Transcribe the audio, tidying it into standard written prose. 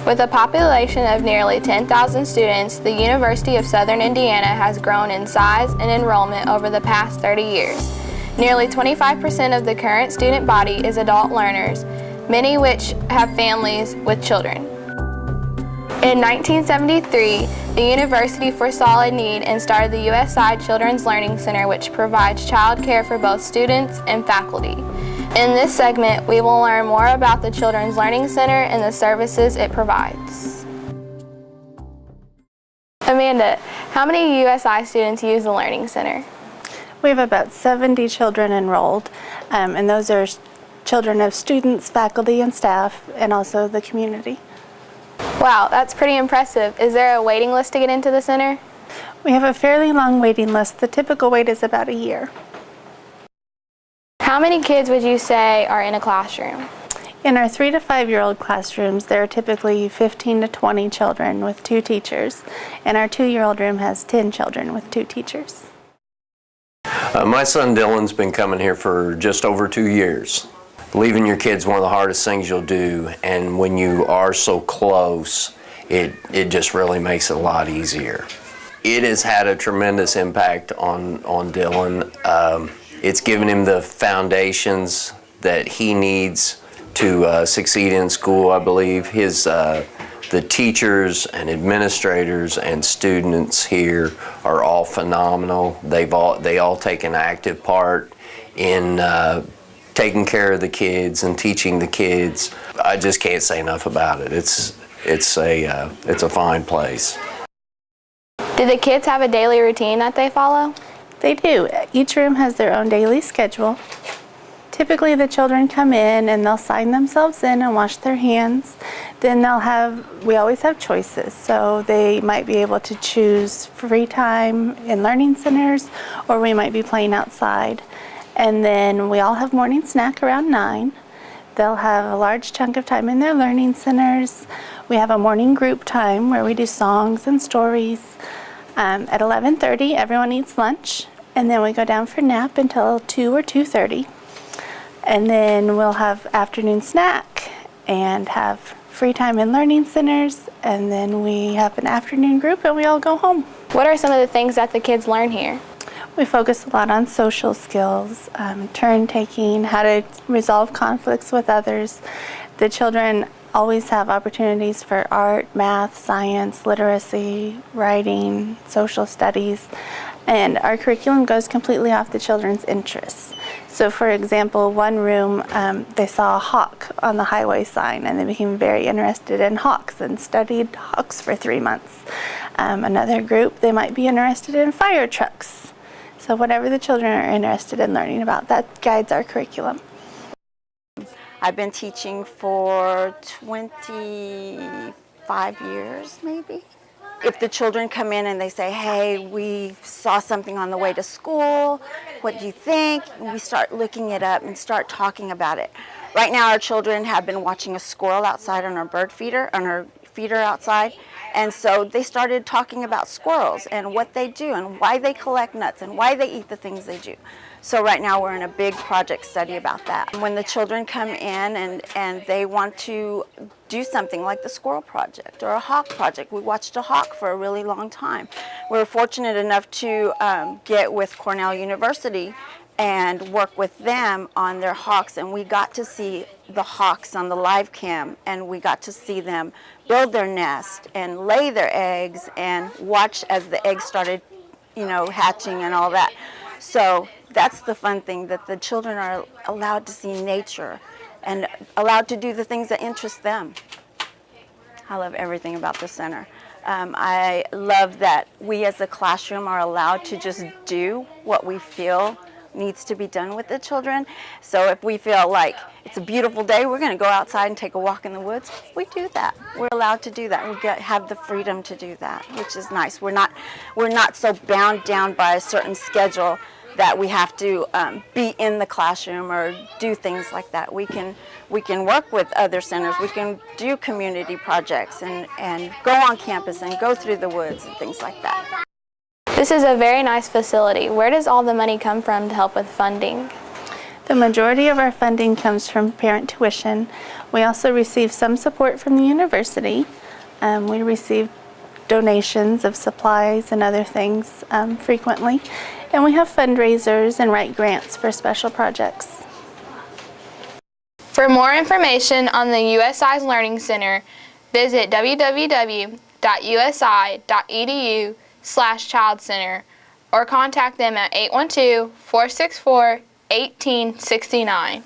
With a population of nearly 10,000 students, the University of Southern Indiana has grown in size and enrollment over the past 30 years. Nearly 25% of the current student body is adult learners, many which have families with children. In 1973, the university foresaw a need and started the USI Children's Learning Center, which provides child care for both students and faculty. In this segment, we will learn more about the Children's Learning Center and the services it provides. Amanda, how many USI students use the Learning Center? We have about 70 children enrolled, and those are children of students, faculty, and staff, and also the community. Wow, that's pretty impressive. Is there a waiting list to get into the center? We have a fairly long waiting list. The typical wait is about a year. How many kids would you say are in a classroom? In our 3 to 5-year-old classrooms, there are typically 15 to 20 children with 2 teachers, and our 2-year-old room has 10 children with 2 teachers. My son Dylan's been coming here for just over 2 years. Leaving your kids one of the hardest things you'll do, and when you are so close, it just really makes it a lot easier. It has had a tremendous impact on Dylan. It's given him the foundations that he needs to succeed in school. I believe the teachers and administrators and students here are all phenomenal. They all take an active part in taking care of the kids and teaching the kids. I just can't say enough about it. It's a fine place. Do the kids have a daily routine that they follow? They do. Each room has their own daily schedule. Typically the children come in and they'll sign themselves in and wash their hands. Then we always have choices, so they might be able to choose free time in learning centers, or we might be playing outside. And then we all have morning snack around 9. They'll have a large chunk of time in their learning centers. We have a morning group time where we do songs and stories. At 11:30, everyone eats lunch, and then we go down for nap until 2 or 2:30. And then we'll have afternoon snack and have free time in learning centers, and then we have an afternoon group and we all go home. What are some of the things that the kids learn here? We focus a lot on social skills, turn taking, how to resolve conflicts with others. The children always have opportunities for art, math, science, literacy, writing, social studies, and our curriculum goes completely off the children's interests. So for example, one room, they saw a hawk on the highway sign and they became very interested in hawks and studied hawks for 3 months. Another group, they might be interested in fire trucks. So whatever the children are interested in learning about, that guides our curriculum. I've been teaching for 25 years, maybe. If the children come in and they say, hey, we saw something on the way to school, what do you think? And we start looking it up and start talking about it. Right now our children have been watching a squirrel outside on our bird feeder, on our feeder outside. And so they started talking about squirrels and what they do and why they collect nuts and why they eat the things they do. So right now we're in a big project study about that. When the children come in and they want to do something like the squirrel project or a hawk project, we watched a hawk for a really long time. We were fortunate enough to get with Cornell University and work with them on their hawks, and we got to see the hawks on the live cam, and we got to see them build their nest and lay their eggs and watch as the eggs started, hatching and all that. So that's the fun thing, that the children are allowed to see nature and allowed to do the things that interest them. I love everything about the center. I love that we as a classroom are allowed to just do what we feel needs to be done with the children. So if we feel like it's a beautiful day, we're going to go outside and take a walk in the woods, we do that. We're allowed to do that. We have the freedom to do that, which is nice. We're not so bound down by a certain schedule that we have to be in the classroom or do things like that. We can work with other centers. We can do community projects and go on campus and go through the woods and things like that. This is a very nice facility. Where does all the money come from to help with funding? The majority of our funding comes from parent tuition. We also receive some support from the university. We receive donations of supplies and other things frequently. And we have fundraisers and write grants for special projects. For more information on the USI Learning Center, visit www.usi.edu/childcenter or contact them at 812-464-1869.